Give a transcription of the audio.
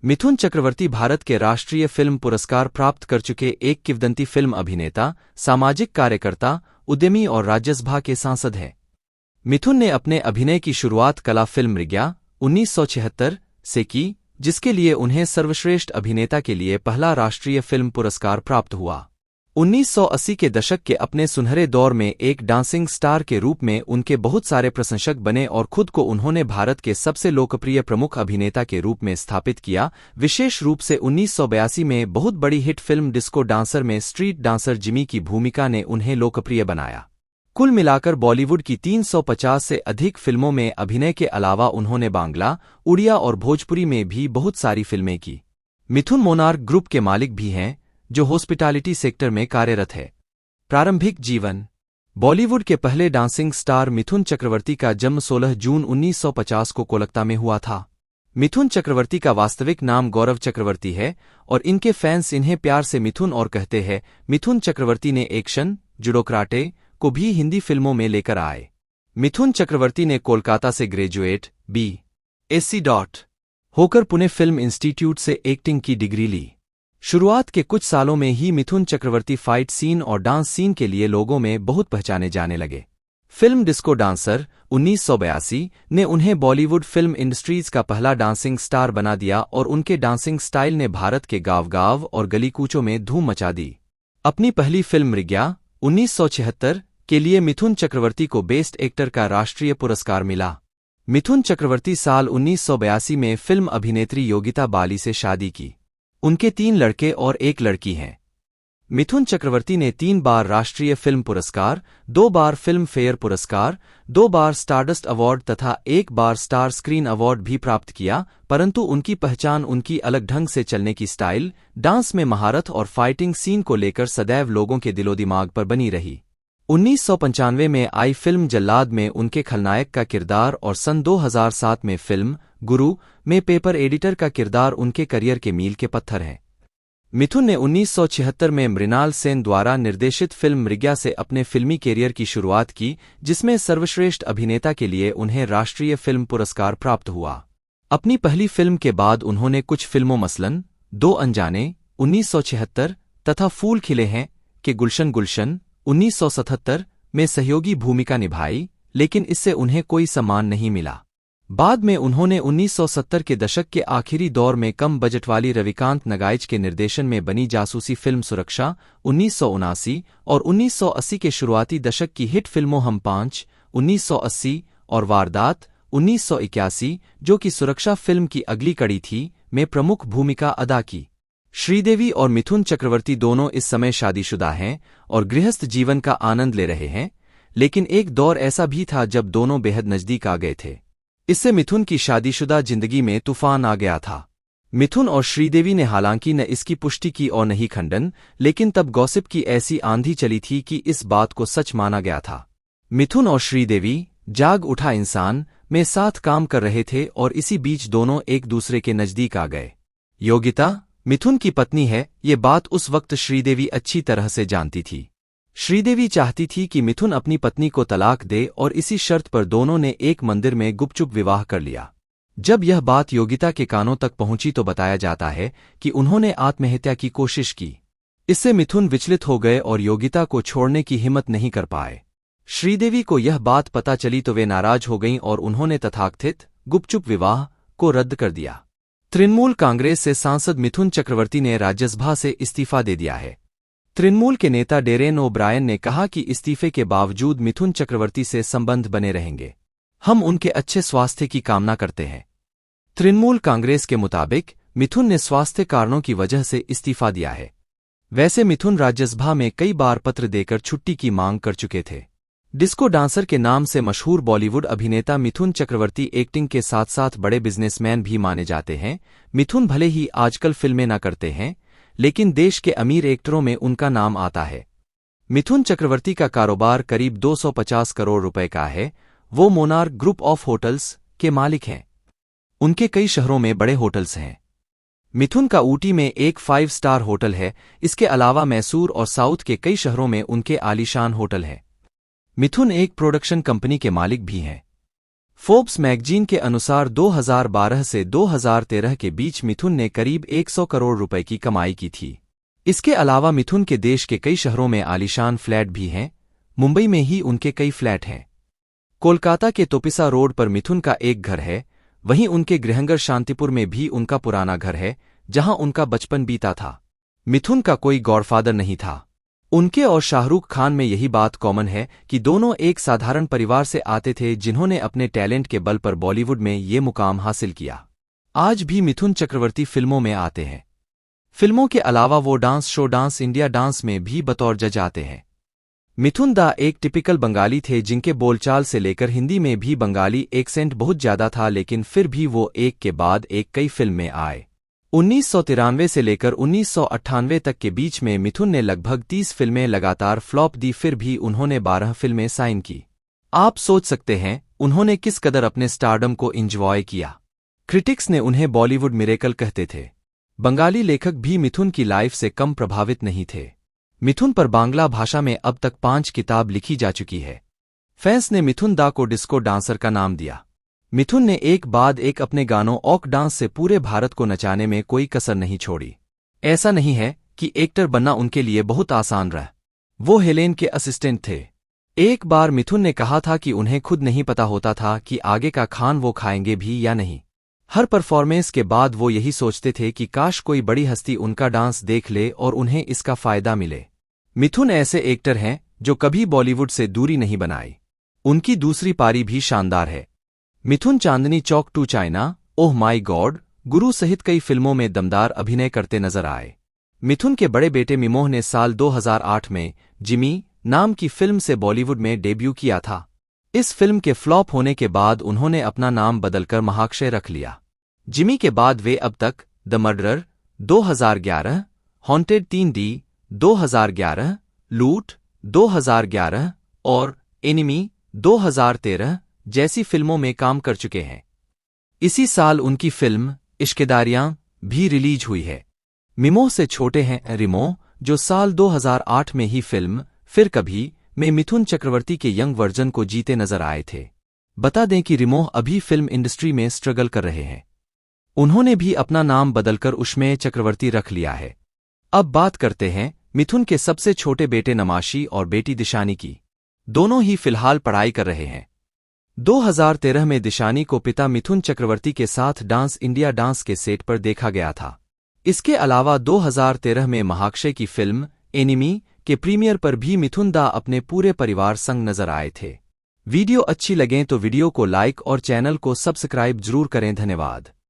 मिथुन चक्रवर्ती भारत के राष्ट्रीय फिल्म पुरस्कार प्राप्त कर चुके एक किंवदंती फिल्म अभिनेता, सामाजिक कार्यकर्ता, उद्यमी और राज्यसभा के सांसद हैं। मिथुन ने अपने अभिनय की शुरुआत कला फिल्म मृग्या 1976 से की, जिसके लिए उन्हें सर्वश्रेष्ठ अभिनेता के लिए पहला राष्ट्रीय फिल्म पुरस्कार प्राप्त हुआ। 1980 के दशक के अपने सुनहरे दौर में एक डांसिंग स्टार के रूप में उनके बहुत सारे प्रशंसक बने और खुद को उन्होंने भारत के सबसे लोकप्रिय प्रमुख अभिनेता के रूप में स्थापित किया। विशेष रूप से 1982 में बहुत बड़ी हिट फिल्म डिस्को डांसर में स्ट्रीट डांसर जिमी की भूमिका ने उन्हें लोकप्रिय बनाया। कुल मिलाकर बॉलीवुड की 350 से अधिक फिल्मों में अभिनय के अलावा उन्होंने बांग्ला, उड़िया और भोजपुरी में भी बहुत सारी फिल्में की। मिथुन मोनार्क ग्रुप के मालिक भी हैं, जो हॉस्पिटैलिटी सेक्टर में कार्यरत है। प्रारंभिक जीवन। बॉलीवुड के पहले डांसिंग स्टार मिथुन चक्रवर्ती का जन्म 16 जून 1950 को कोलकाता में हुआ था। मिथुन चक्रवर्ती का वास्तविक नाम गौरव चक्रवर्ती है और इनके फैंस इन्हें प्यार से मिथुन और कहते हैं। मिथुन चक्रवर्ती ने एक्शन, जुडो, कराटे को भी हिंदी फिल्मों में लेकर आए। मिथुन चक्रवर्ती ने कोलकाता से ग्रेजुएट B.Sc. होकर पुणे फिल्म इंस्टीट्यूट से एक्टिंग की डिग्री ली। शुरुआत के कुछ सालों में ही मिथुन चक्रवर्ती फाइट सीन और डांस सीन के लिए लोगों में बहुत पहचाने जाने लगे। फिल्म डिस्को डांसर 1982 ने उन्हें बॉलीवुड फिल्म इंडस्ट्रीज का पहला डांसिंग स्टार बना दिया और उनके डांसिंग स्टाइल ने भारत के गांव-गांव और गली कूचों में धूम मचा दी। अपनी पहली फिल्म मृग्या 1976 के लिए मिथुन चक्रवर्ती को बेस्ट एक्टर का राष्ट्रीय पुरस्कार मिला। मिथुन चक्रवर्ती साल 1982 में फिल्म अभिनेत्री योगिता बाली से शादी की। उनके 3 लड़के और 1 लड़की हैं। मिथुन चक्रवर्ती ने 3 बार राष्ट्रीय फिल्म पुरस्कार, 2 बार फिल्म फेयर पुरस्कार, 2 बार स्टारडस्ट अवार्ड तथा 1 बार स्टार स्क्रीन अवार्ड भी प्राप्त किया, परंतु उनकी पहचान उनकी अलग ढंग से चलने की स्टाइल, डांस में महारत और फाइटिंग सीन को लेकर सदैव लोगों के दिलो दिमाग पर बनी रही। 1995 में आई फिल्म जल्लाद में उनके खलनायक का किरदार और सन 2007 में फिल्म गुरु में पेपर एडिटर का किरदार उनके करियर के मील के पत्थर हैं। मिथुन ने 1976 में मृणाल सेन द्वारा निर्देशित फिल्म मृग्या से अपने फिल्मी कैरियर की शुरुआत की, जिसमें सर्वश्रेष्ठ अभिनेता के लिए उन्हें राष्ट्रीय फिल्म पुरस्कार प्राप्त हुआ। अपनी पहली फिल्म के बाद उन्होंने कुछ फिल्मों मसलन 2 अनजाने 1976 तथा फूल खिले हैं के गुलशन गुलशन 1977 में सहयोगी भूमिका निभाई, लेकिन इससे उन्हें कोई सम्मान नहीं मिला। बाद में उन्होंने 1970 के दशक के आखिरी दौर में कम बजट वाली रविकांत नगाइच के निर्देशन में बनी जासूसी फिल्म सुरक्षा 1979 और 1980 के शुरुआती दशक की हिट फिल्मों हम 5 1980 और वारदात 1981, जो कि सुरक्षा फिल्म की अगली कड़ी थी, में प्रमुख भूमिका अदा की। श्रीदेवी और मिथुन चक्रवर्ती दोनों इस समय शादीशुदा हैं और गृहस्थ जीवन का आनंद ले रहे हैं, लेकिन एक दौर ऐसा भी था जब दोनों बेहद नजदीक आ गए थे। इससे मिथुन की शादीशुदा जिंदगी में तूफान आ गया था। मिथुन और श्रीदेवी ने हालांकि न इसकी पुष्टि की और न ही खंडन, लेकिन तब गॉसिप की ऐसी आंधी चली थी कि इस बात को सच माना गया था। मिथुन और श्रीदेवी जाग उठा इंसान में साथ काम कर रहे थे और इसी बीच दोनों एक दूसरे के नजदीक आ गए। योगिता मिथुन की पत्नी है, ये बात उस वक्त श्रीदेवी अच्छी तरह से जानती थी। श्रीदेवी चाहती थी कि मिथुन अपनी पत्नी को तलाक दे और इसी शर्त पर दोनों ने एक मंदिर में गुपचुप विवाह कर लिया। जब यह बात योगिता के कानों तक पहुंची तो बताया जाता है कि उन्होंने आत्महत्या की कोशिश की। इससे मिथुन विचलित हो गए और योगिता को छोड़ने की हिम्मत नहीं कर पाए। श्रीदेवी को यह बात पता चली तो वे नाराज हो गईं और उन्होंने तथाकथित गुपचुप विवाह को रद्द कर दिया। तृणमूल कांग्रेस से सांसद मिथुन चक्रवर्ती ने राज्यसभा से इस्तीफा दे दिया है। तृणमूल के नेता डेरेन ओब्रायन ने कहा कि इस्तीफे के बावजूद मिथुन चक्रवर्ती से संबंध बने रहेंगे। हम उनके अच्छे स्वास्थ्य की कामना करते हैं। तृणमूल कांग्रेस के मुताबिक मिथुन ने स्वास्थ्य कारणों की वजह से इस्तीफा दिया है। वैसे मिथुन राज्यसभा में कई बार पत्र देकर छुट्टी की मांग कर चुके थे। डिस्को डांसर के नाम से मशहूर बॉलीवुड अभिनेता मिथुन चक्रवर्ती एक्टिंग के साथ साथ बड़े बिजनेसमैन भी माने जाते हैं। मिथुन भले ही आजकल फिल्में न करते हैं, लेकिन देश के अमीर एक्टरों में उनका नाम आता है। मिथुन चक्रवर्ती का कारोबार करीब 250 करोड़ रुपए का है। वो मोनार्क ग्रुप ऑफ होटल्स के मालिक हैं। उनके कई शहरों में बड़े होटल्स हैं। मिथुन का ऊटी में एक 5 स्टार होटल है। इसके अलावा मैसूर और साउथ के कई शहरों में उनके आलीशान होटल हैं। मिथुन एक प्रोडक्शन कंपनी के मालिक भी हैं। फोर्ब्स मैगजीन के अनुसार 2012 से 2013 के बीच मिथुन ने करीब 100 करोड़ रुपए की कमाई की थी। इसके अलावा मिथुन के देश के कई शहरों में आलीशान फ्लैट भी हैं। मुंबई में ही उनके कई फ्लैट हैं। कोलकाता के तोपिसा रोड पर मिथुन का एक घर है। वहीं उनके गृहनगर शांतिपुर में भी उनका पुराना घर है, जहां उनका बचपन बीता था। मिथुन का कोई गॉडफादर नहीं था। उनके और शाहरुख खान में यही बात कॉमन है कि दोनों एक साधारण परिवार से आते थे, जिन्होंने अपने टैलेंट के बल पर बॉलीवुड में ये मुकाम हासिल किया। आज भी मिथुन चक्रवर्ती फिल्मों में आते हैं। फिल्मों के अलावा वो dance show dance India dance में भी बतौर जज आते हैं। मिथुन दा एक टिपिकल बंगाली थे, जिनके बोलचाल से लेकर हिंदी में भी बंगाली एक्सेंट बहुत ज्यादा था, लेकिन फिर भी वो एक के बाद एक कई फिल्म में आए। 1993 से लेकर 1998 तक के बीच में मिथुन ने लगभग 30 फिल्में लगातार फ्लॉप दी, फिर भी उन्होंने 12 फिल्में साइन की। आप सोच सकते हैं उन्होंने किस कदर अपने स्टारडम को एंजॉय किया। क्रिटिक्स ने उन्हें बॉलीवुड मिरेकल कहते थे। बंगाली लेखक भी मिथुन की लाइफ से कम प्रभावित नहीं थे। मिथुन पर बांग्ला भाषा में अब तक 5 किताब लिखी जा चुकी है। फैंस ने मिथुन दा को डिस्को डांसर का नाम दिया। मिथुन ने एक बाद एक अपने गानों ऑक डांस से पूरे भारत को नचाने में कोई कसर नहीं छोड़ी। ऐसा नहीं है कि एक्टर बनना उनके लिए बहुत आसान रहा। वो हेलेन के असिस्टेंट थे। एक बार मिथुन ने कहा था कि उन्हें खुद नहीं पता होता था कि आगे का खान वो खाएंगे भी या नहीं। हर परफॉर्मेंस के बाद वो यही सोचते थे कि काश कोई बड़ी हस्ती उनका डांस देख ले और उन्हें इसका फायदा मिले। मिथुन ऐसे एक्टर हैं जो कभी बॉलीवुड से दूरी नहीं बनाई। उनकी दूसरी पारी भी शानदार है। Mithun Chandni Chowk to China, oh my God, Guru सहित कई फिल्मों में दमदार अभिनय करते नजर आए। मिथुन के बड़े बेटे मिमोह ने साल 2008 में जिमी नाम की फिल्म से बॉलीवुड में डेब्यू किया था। इस फिल्म के फ्लॉप होने के बाद उन्होंने अपना नाम बदलकर महाक्षय रख लिया। जिमी के बाद वे अब तक द मर्डरर 2011, हॉन्टेड 3D 2011, लूट 2011 और एनिमी 2013 जैसी फिल्मों में काम कर चुके हैं। इसी साल उनकी फिल्म इश्केदारियां भी रिलीज हुई है। मिमोह से छोटे हैं रिमो, जो साल 2008 में ही फिल्म फिर कभी में मिथुन चक्रवर्ती के यंग वर्जन को जीते नजर आए थे। बता दें कि रिमोह अभी फिल्म इंडस्ट्री में स्ट्रगल कर रहे हैं। उन्होंने भी अपना नाम बदलकर उष्मेय चक्रवर्ती रख लिया है। अब बात करते हैं मिथुन के सबसे छोटे बेटे नमाशी और बेटी दिशानी की। दोनों ही फिलहाल पढ़ाई कर रहे हैं। 2013 में दिशानी को पिता मिथुन चक्रवर्ती के साथ डांस इंडिया डांस के सेट पर देखा गया था। इसके अलावा 2013 में महाक्षय की फिल्म एनिमी के प्रीमियर पर भी मिथुन दा अपने पूरे परिवार संग नजर आए थे। वीडियो अच्छी लगें तो वीडियो को लाइक और चैनल को सब्सक्राइब जरूर करें। धन्यवाद।